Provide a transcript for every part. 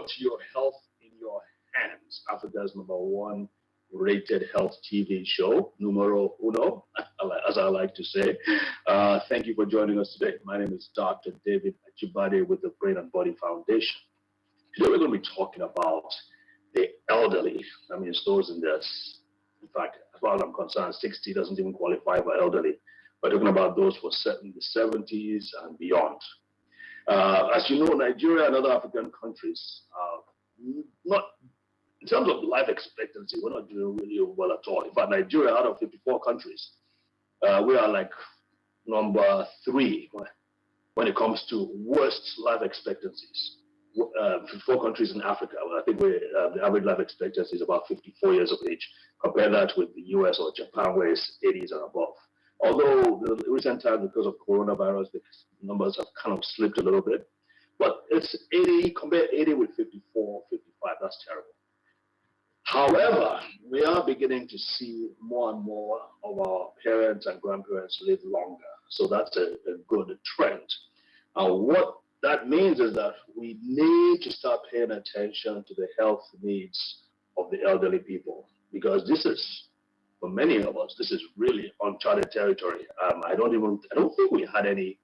to your Health in Your Hands, Africa's #1 rated health TV show, numero uno, as I like to say. Thank you for joining us today. My name is Dr. David Achibade with the Brain and Body Foundation. Today we're going to be talking about the elderly. I mean, it's those in this. In fact, as far as I'm concerned, 60 doesn't even qualify for elderly. We're talking about those who are in the 70s and beyond. As you know, Nigeria and other African countries, not in terms of life expectancy, we're not doing really well at all. In fact, Nigeria, out of 54 countries, we are like number 3 when it comes to worst life expectancies. 54 countries in Africa, I think the average life expectancy is about 54 years of age. Compare that with the US or Japan, where it's 80s and above. Although the recent times, because of coronavirus, the numbers have kind of slipped a little bit. But it's 80, compare 80 with 54, 55, that's terrible. However, we are beginning to see more and more of our parents and grandparents live longer. So that's a good trend. And what that means is that we need to start paying attention to the health needs of the elderly people, because this is, for many of us, this is really uncharted territory. I don't think we had any.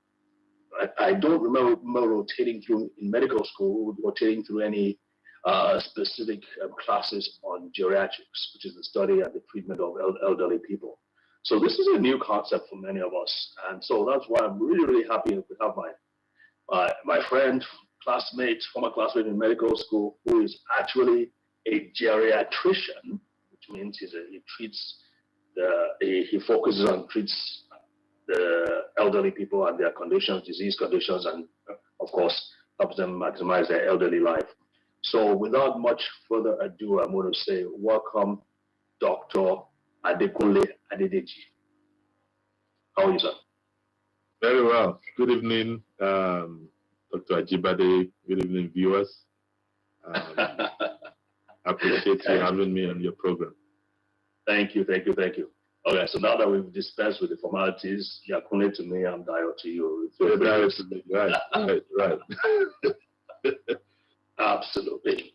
I don't remember rotating through in medical school, rotating through any specific classes on geriatrics, which is the study and the treatment of elderly people. So this is a new concept for many of us, and so that's why I'm really, really happy to have my friend, classmate, former classmate in medical school, who is actually a geriatrician, which means he focuses on treats the elderly people and their conditions, disease conditions, and of course helps them maximize their elderly life. So without much further ado, I'm going to say welcome, Dr. Adekunle Adedeji. How are you, sir? Very well. Good evening, Dr. Ajibade. Good evening, viewers. I appreciate you having me on your program. Thank you. Okay, so now that we've dispensed with the formalities, Yakune to me, I'm Dio to you. Right. Absolutely.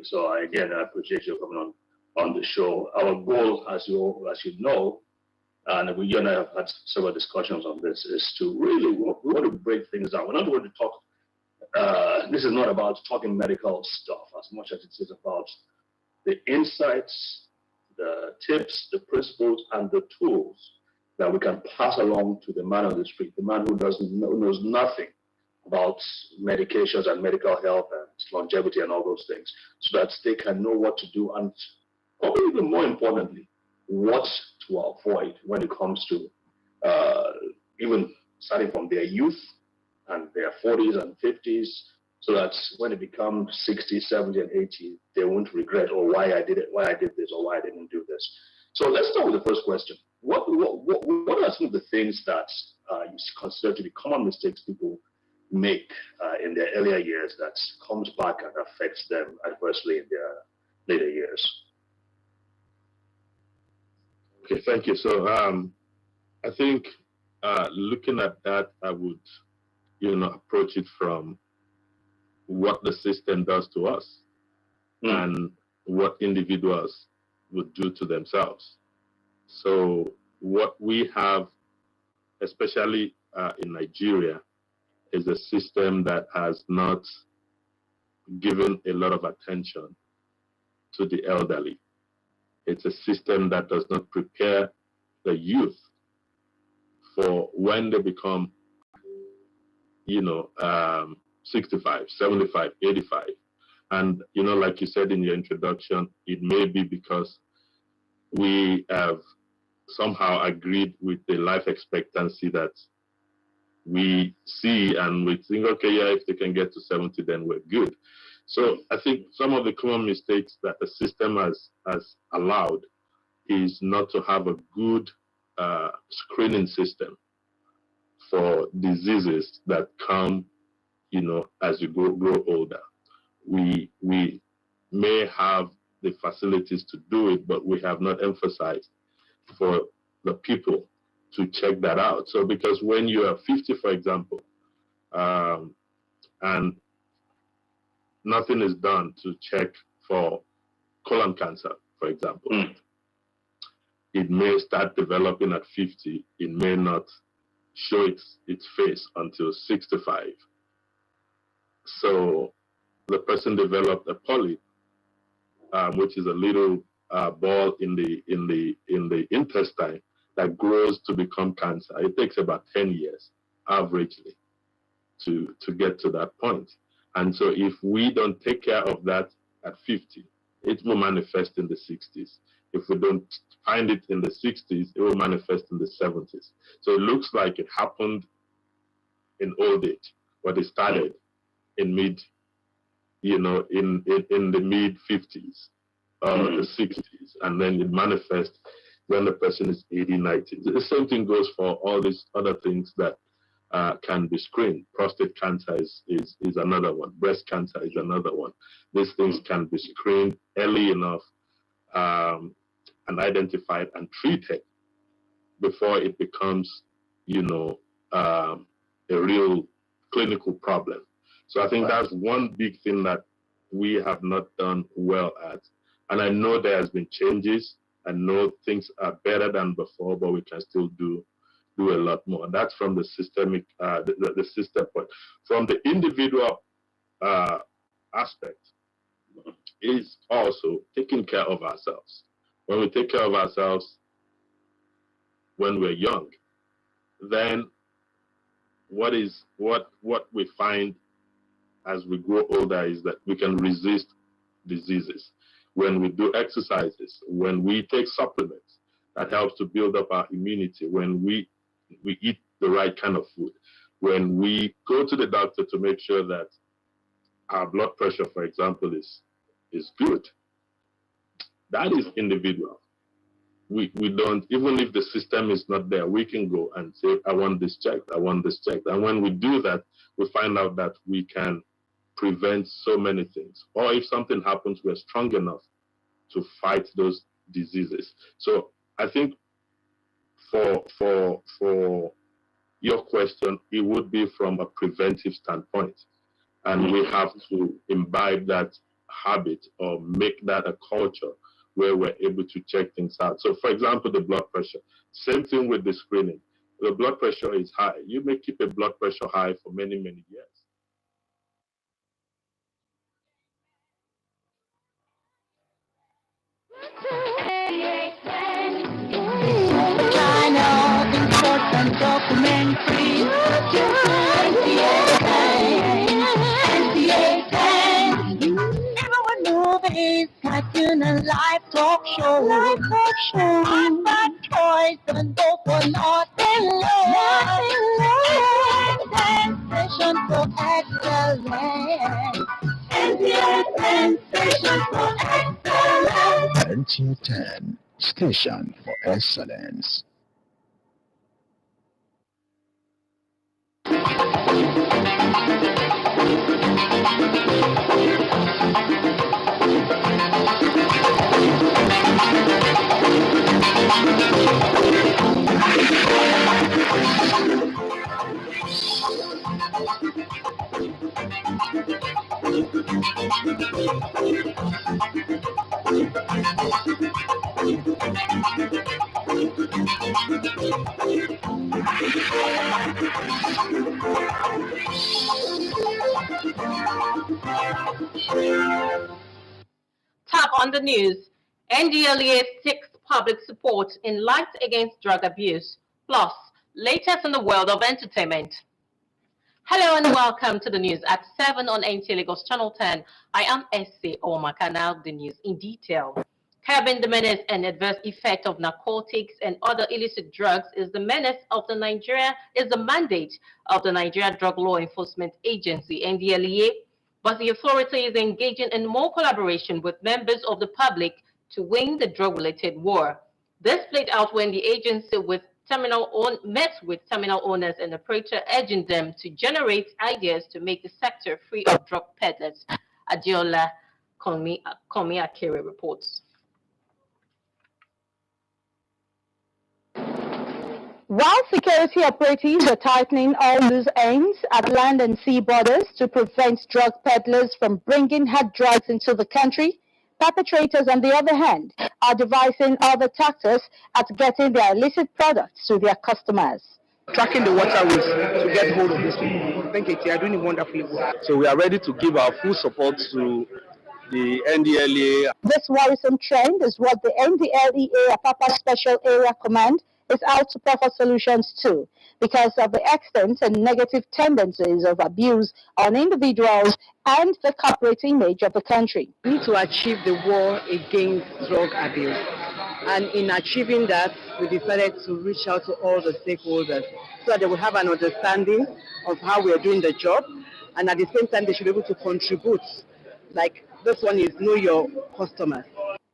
So again, I appreciate you coming on the show. Our goal, as you know, and you and I have had several discussions on this, is to really, we want to break things down. We're not going to talk, this is not about talking medical stuff as much as it is about the insights, the tips, the principles, and the tools that we can pass along to the man on the street, the man who knows nothing about medications and medical health and longevity and all those things, so that they can know what to do, and probably even more importantly, what to avoid when it comes to even starting from their youth and their 40s and 50s, so that when they become 60, 70, and 80, they won't regret, why I did this, or why I didn't do this. So let's start with the first question. What are some of the things that you consider to be common mistakes people make in their earlier years that comes back and affects them adversely in their later years? Okay, thank you. So I think looking at that, I would, approach it from what the system does to us and what individuals would do to themselves. So what we have, especially in Nigeria, is a system that has not given a lot of attention to the elderly. It's a system that does not prepare the youth for when they become, 65, 75, 85. And, like you said in your introduction, it may be because we have somehow agreed with the life expectancy that we see, and we think, okay, yeah, if they can get to 70, then we're good. So I think some of the common mistakes that the system has allowed is not to have a good screening system for diseases that come, as you grow older. We may have the facilities to do it, but we have not emphasized for the people to check that out. So because when you are 50, for example, and nothing is done to check for colon cancer, for example. It may start developing at 50. It may not show its face until 65. So the person developed a polyp, which is a little ball in the intestine that grows to become cancer. It takes about 10 years, averagely, to get to that point. And so if we don't take care of that at 50, it will manifest in the 60s. If we don't find it in the 60s, it will manifest in the 70s. So it looks like it happened in old age, but it started in in the mid 50s, the 60s, and then it manifests when the person is 80, 90. The same thing goes for all these other things that can be screened. Prostate cancer is another one. Breast cancer is another one. These things can be screened early enough and identified and treated before it becomes, a real clinical problem. So I think that's one big thing that we have not done well at. And I know there has been changes. I know things are better than before, but we can still do a lot more. That's from the systemic, the system point. From the individual aspect, is also taking care of ourselves. When we take care of ourselves when we're young, then what we find as we grow older is that we can resist diseases. When we do exercises, when we take supplements, that helps to build up our immunity. When we eat the right kind of food, when we go to the doctor to make sure that our blood pressure, for example, is good. That is individual. We don't, even if the system is not there, we can go and say, I want this checked, I want this checked. And when we do that, we find out that we can prevent so many things. Or if something happens, we're strong enough to fight those diseases. So I think for your question, it would be from a preventive standpoint. And we have to imbibe that habit or make that a culture where we're able to check things out. So for example, the blood pressure, same thing with the screening. The blood pressure is high. You may keep a blood pressure high for many, many years. Cartoon and live talk show. I'm bad choice and go for nothing sensation for excellence. Sensation for excellence. CH10 Station for Excellence. Top on the news. NDLEA seeks public support in light against drug abuse. Plus, latest in the world of entertainment. Hello and welcome to the news at 7 on NT Lagos Channel 10. I am SC Omaka. Now the news in detail. Curbing the menace and adverse effect of narcotics and other illicit drugs is the mandate of the Nigeria Drug Law Enforcement Agency (NDLEA). But the authority is engaging in more collaboration with members of the public to win the drug-related war. This played out when the agency met with terminal owners and operators, urging them to generate ideas to make the sector free of drug peddlers. Adiola Komi Akere reports. While security operatives are tightening all loose ends at land and sea borders to prevent drug peddlers from bringing hard drugs into the country, perpetrators, on the other hand, are devising other tactics at getting their illicit products to their customers. Tracking the waterways to get hold of these people. I think they are doing wonderfully well. So we are ready to give our full support to the NDLEA. This worrisome trend is what the NDLEA Apapa Special Area Command is out to proffer solutions to, because of the extent and negative tendencies of abuse on individuals and the corporate image of the country. We need to achieve the war against drug abuse. And in achieving that, we decided to reach out to all the stakeholders so that they will have an understanding of how we are doing the job, and at the same time they should be able to contribute. Like this one is know your customers.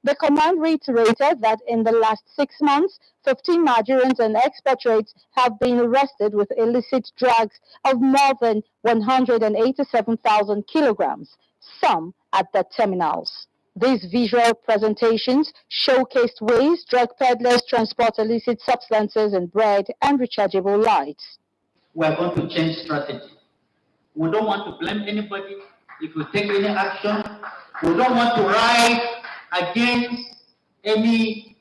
The command reiterated that in the last 6 months, 15 Nigerians and expatriates have been arrested with illicit drugs of more than 187,000 kilograms, some at the terminals. These visual presentations showcased ways drug peddlers transport illicit substances in bread and rechargeable lights. We are going to change strategy. We don't want to blame anybody if we take any action. We don't want to rise against any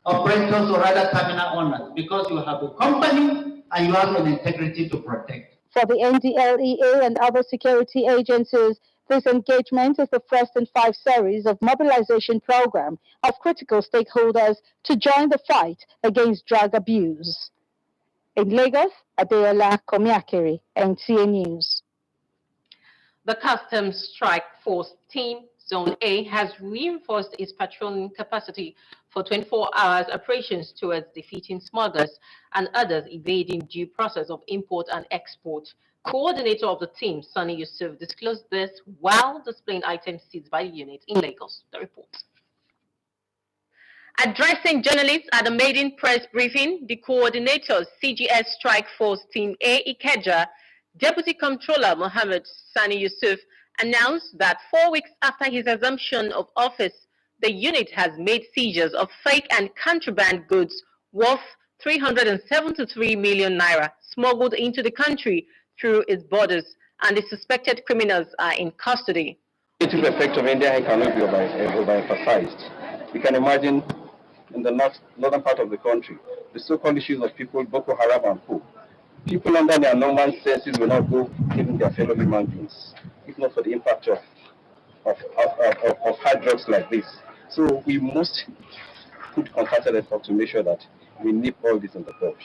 operators or other terminal owners, because you have a company and you have an integrity to protect. For the NDLEA and other security agencies, this engagement is the first in 5 series of mobilization program of critical stakeholders to join the fight against drug abuse. In Lagos, Adeola Komiakiri, NTA News. The Customs Strike Force Team Zone A has reinforced its patrolling capacity for 24 hours operations towards defeating smugglers and others evading due process of import and export. Coordinator of the team, Sani Yusuf, disclosed this while displaying items seized by the unit in Lagos. The report. Addressing journalists at the maiden press briefing, the coordinator, CGS Strike Force Team A Ikeja, Deputy Comptroller Mohammed Sani Yusuf, announced that 4 weeks after his assumption of office, the unit has made seizures of fake and contraband goods worth 373 million naira smuggled into the country through its borders, and the suspected criminals are in custody. The negative effect of India cannot be overemphasized. You can imagine in the northern part of the country, the so-called issues of people, Boko Haram and Co. People under their normal senses will not go killing their fellow human beings, if not for the impact of hard drugs like this. So we must put concerted effort to make sure that we nip all this in the bud.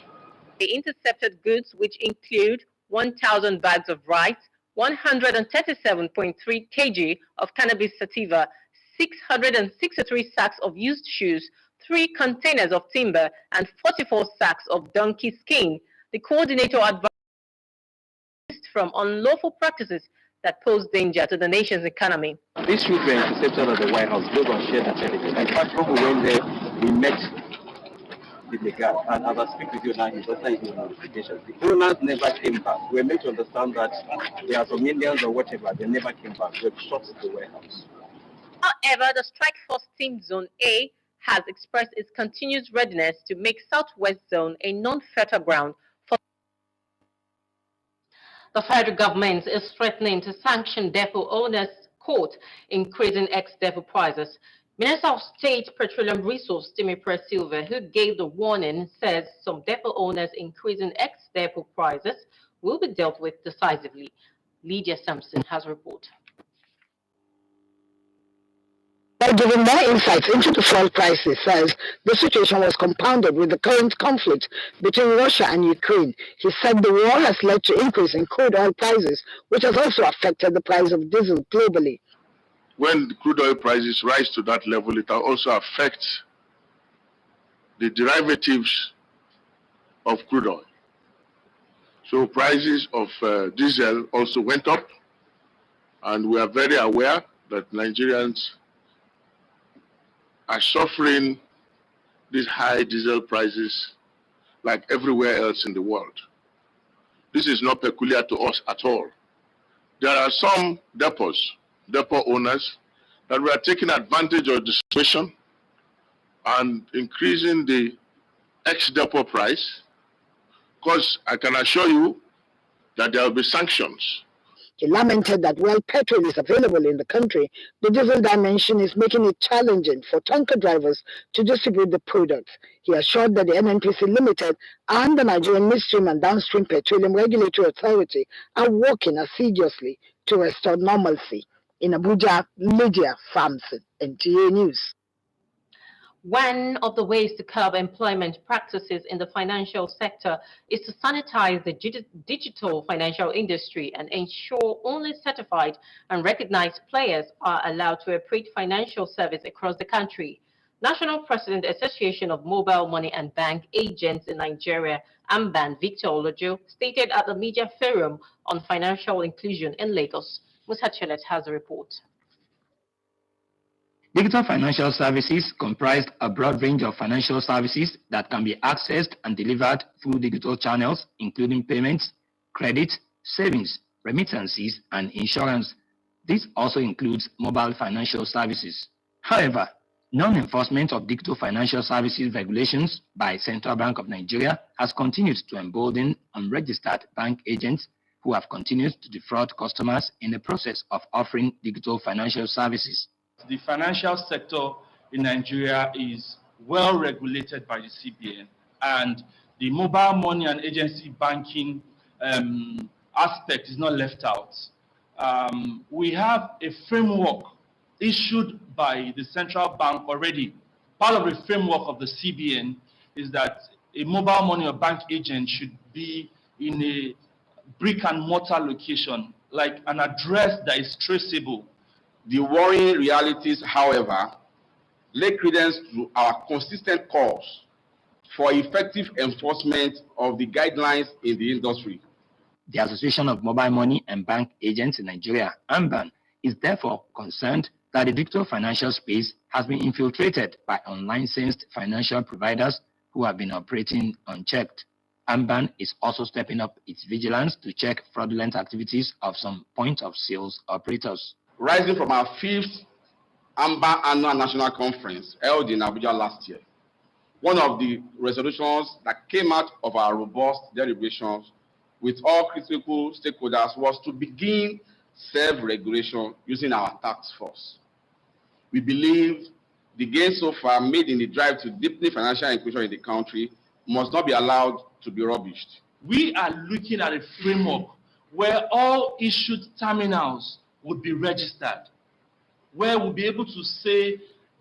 The intercepted goods, which include 1,000 bags of rice, 137.3 kg of cannabis sativa, 663 sacks of used shoes, 3 containers of timber, and 44 sacks of donkey skin. The coordinator advised from unlawful practices that pose danger to the nation's economy. These shoes were intercepted at the White House based on shared intelligence. In fact, when we went there, we met the guy, and as I speak with you now, he's also in his notifications. The owners never came back. We were made to understand that there are some Indians or whatever, they never came back. They shot the warehouse. However, the Strike Force Team Zone A has expressed its continued readiness to make Southwest Zone a non-fertile ground for. The federal government is threatening to sanction depot owners' court, increasing ex-depot prices. Minister of State Petroleum Resources Timi Silva, who gave the warning, says some depot owners increasing ex-depot prices will be dealt with decisively. Lydia Sampson has a report. Giving more insights into the fuel prices, says the situation was compounded with the current conflict between Russia and Ukraine. He said the war has led to increase in crude oil prices, which has also affected the price of diesel globally. When the crude oil prices rise to that level, it will also affect the derivatives of crude oil. So prices of diesel also went up, and we are very aware that Nigerians are suffering these high diesel prices like everywhere else in the world. This is not peculiar to us at all. There are some depot owners that were taking advantage of the situation and increasing the ex-depot price Because I can assure you that there will be sanctions. He lamented that while petrol is available in the country, the diesel dimension is making it challenging for tanker drivers to distribute the products. He assured that the NNPC Limited and the Nigerian Midstream and Downstream Petroleum Regulatory Authority are working assiduously to restore normalcy. In Abuja, Lydia Samson, NTA News. One of the ways to curb employment practices in the financial sector is to sanitize the digital financial industry and ensure only certified and recognized players are allowed to operate financial service across the country. National President Association of Mobile Money and Bank Agents in Nigeria, AMBAN, Victor Olojo, stated at the Media Forum on Financial Inclusion in Lagos. Musa Chelet has a report. Digital financial services comprise a broad range of financial services that can be accessed and delivered through digital channels, including payments, credit, savings, remittances, and insurance. This also includes mobile financial services. However, non-enforcement of digital financial services regulations by Central Bank of Nigeria has continued to embolden unregistered bank agents who have continued to defraud customers in the process of offering digital financial services. The financial sector in Nigeria is well regulated by the CBN, and the mobile money and agency banking aspect is not left out. We have a framework issued by the central bank already. Part of the framework of the CBN is that a mobile money or bank agent should be in a brick and mortar location, like an address that is traceable. The worrying realities, however, lay credence to our consistent calls for effective enforcement of the guidelines in the industry. The Association of Mobile Money and Bank Agents in Nigeria, AMBAN, is therefore concerned that the digital financial space has been infiltrated by unlicensed financial providers who have been operating unchecked. AMBAN is also stepping up its vigilance to check fraudulent activities of some point-of-sales operators. Rising from our 5th AMBAN Annual National Conference held in Abuja last year, one of the resolutions that came out of our robust deliberations with all critical stakeholders was to begin self-regulation using our task force. We believe the gains so far made in the drive to deepen financial inclusion in the country must not be allowed to be rubbished. We are looking at a framework where all issued terminals would be registered, where we'll be able to say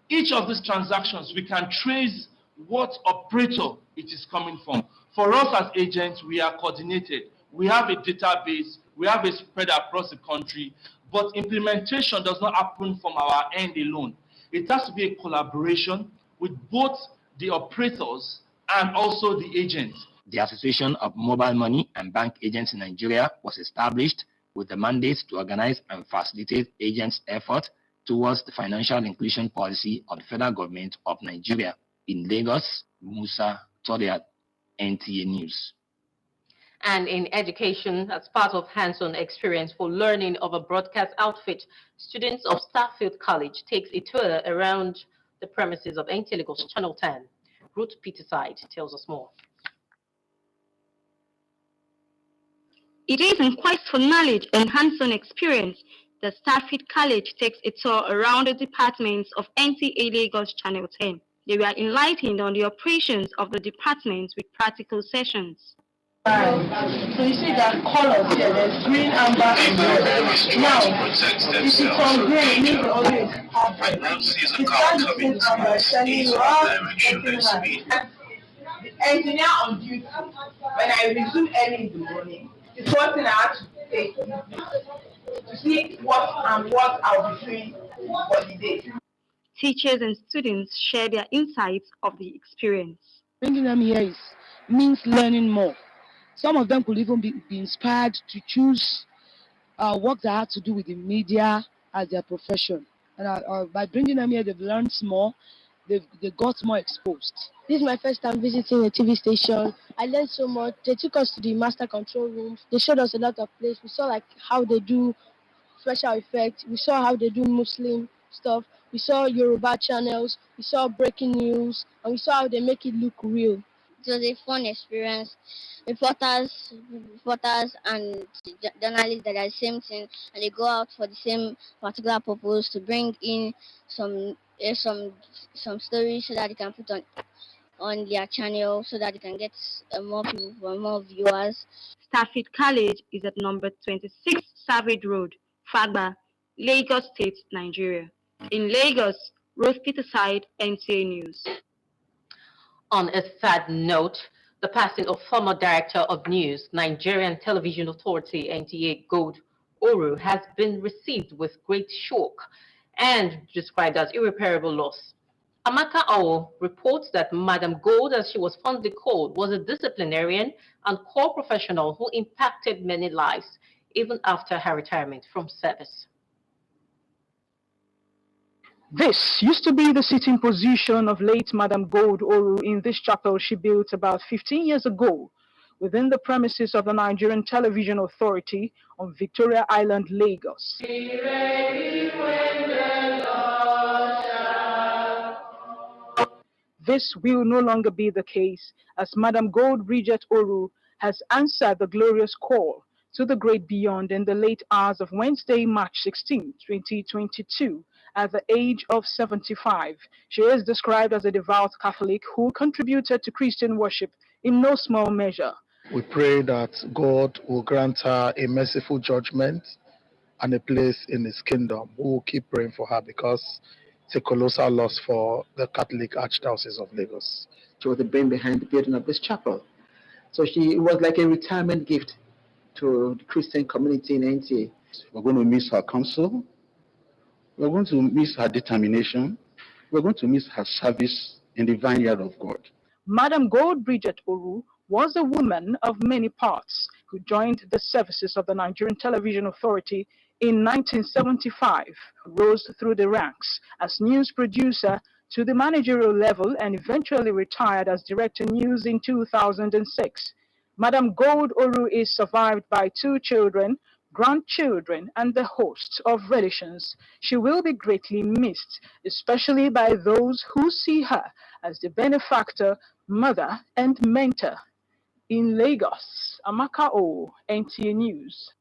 each of these transactions, we can trace what operator it is coming from. For us as agents, we are coordinated. We have a database, we have a spread across the country, but implementation does not happen from our end alone. It has to be a collaboration with both the operators and also the agents. The Association of Mobile Money and Bank Agents in Nigeria was established with the mandate to organize and facilitate agents' efforts towards the financial inclusion policy of the federal government of Nigeria. In Lagos, Musa Todiat, NTA News. And in education, as part of hands-on experience for learning of a broadcast outfit, students of Starfield College takes a tour around the premises of NTA Lagos Channel 10. Ruth Peterside tells us more. It is in quest for knowledge and hands-on experience that Starfield College takes a tour around the departments of NTA Lagos Channel 10. They were enlightened on the operations of the departments with practical sessions. So you see that colors here, there's green, amber, and red. Now, if it's on green, it means you're always happy. You start using amber, telling you how getting hard. The engineer on duty, when I resume early in the morning, the first thing I have to take to see what I'll be doing for the day. Teachers and students share their insights of the experience. Bringing them here means learning more. Some of them could even be inspired to choose work that had to do with the media as their profession. And by bringing them here, they've learned more, they got more exposed. This is my first time visiting a TV station. I learned so much. They took us to the master control rooms. They showed us a lot of places. We saw like how they do special effects. We saw how they do Muslim stuff. We saw Yoruba channels. We saw breaking news. And we saw how they make it look real. It was a fun experience. Reporters and journalists that are the same thing, and they go out for the same particular purpose to bring in some some stories so that they can put on their channel so that they can get more people, more viewers. Stafford College is at number 26 Savage Road, Fagba, Lagos State, Nigeria. In Lagos, Rose Peterside, NTA News. On a sad note, the passing of former Director of News, Nigerian Television Authority, NTA, Gold Oru, has been received with great shock and described as irreparable loss. Amaka Awo reports that Madam Gold, as she was fondly called, was a disciplinarian and core professional who impacted many lives, even after her retirement from service. This used to be the sitting position of late Madam Gold Oru in this chapel she built about 15 years ago within the premises of the Nigerian Television Authority on Victoria Island, Lagos. This will no longer be the case, as Madam Gold Bridget Oru has answered the glorious call to the great beyond in the late hours of Wednesday, March 16, 2022, at the age of 75. She is described as a devout Catholic who contributed to Christian worship in no small measure. We pray that God will grant her a merciful judgment and a place in His kingdom. We will keep praying for her because it's a colossal loss for the Catholic Archdiocese of Lagos. She was the brain behind the building of this chapel. So it was like a retirement gift to the Christian community in NTA. We're going to miss her counsel. We're going to miss her determination. We're going to miss her service in the vineyard of God. Madam Gold Bridget Oru was a woman of many parts who joined the services of the Nigerian Television Authority in 1975, rose through the ranks as news producer to the managerial level and eventually retired as director news in 2006. Madam Gold Oru is survived by 2 children, grandchildren, and the host of relations. She will be greatly missed, especially by those who see her as the benefactor, mother, and mentor. In Lagos, Amaka O, NTA News.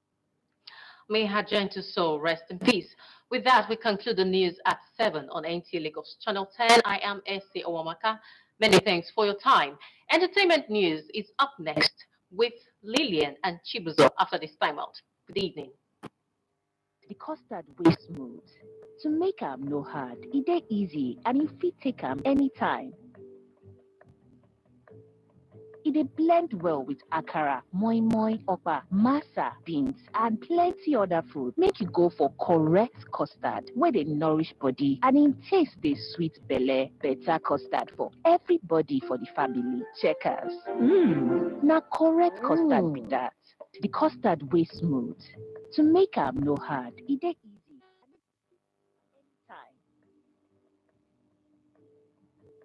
May her gentle soul rest in peace. With that, we conclude the news at 7 on NTA Lagos Channel 10. I am S.C. Owamaka. Many thanks for your time. Entertainment news is up next with Lillian and Chibuzo after this time out. Good evening. The custard way smooth. To make am no hard, e dey easy and you fit take am anytime. E dey blend well with akara, moi moi, okpa, masa, beans, and plenty other food. Make you go for correct custard wey dey nourish body and im taste dey sweet belle. Better custard for everybody for the family. Checkers. Na correct custard be that. The custard way smooth. To make am no hard, e dey easy.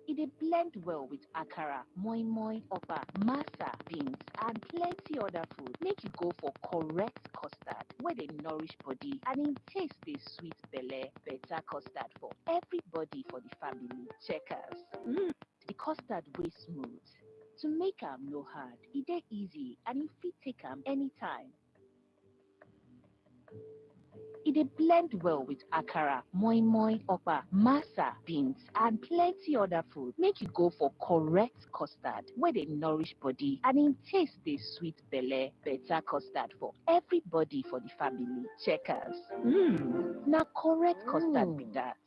E dey blend well with akara, moi moi, okpa, masa, beans, and plenty other food. Make you go for correct custard wey dey nourish body and im taste dey sweet belle. Better custard for everybody for the family. Checkers. The custard way smooth. To make am no hard, e dey easy and you fit take am anytime. E dey blend well with akara, moi moi, okpa, masa, beans, and plenty other food. Make you go for correct custard wey dey nourish body and im taste dey sweet belle. Better custard for everybody for the family. Checkers. Na correct custard be that.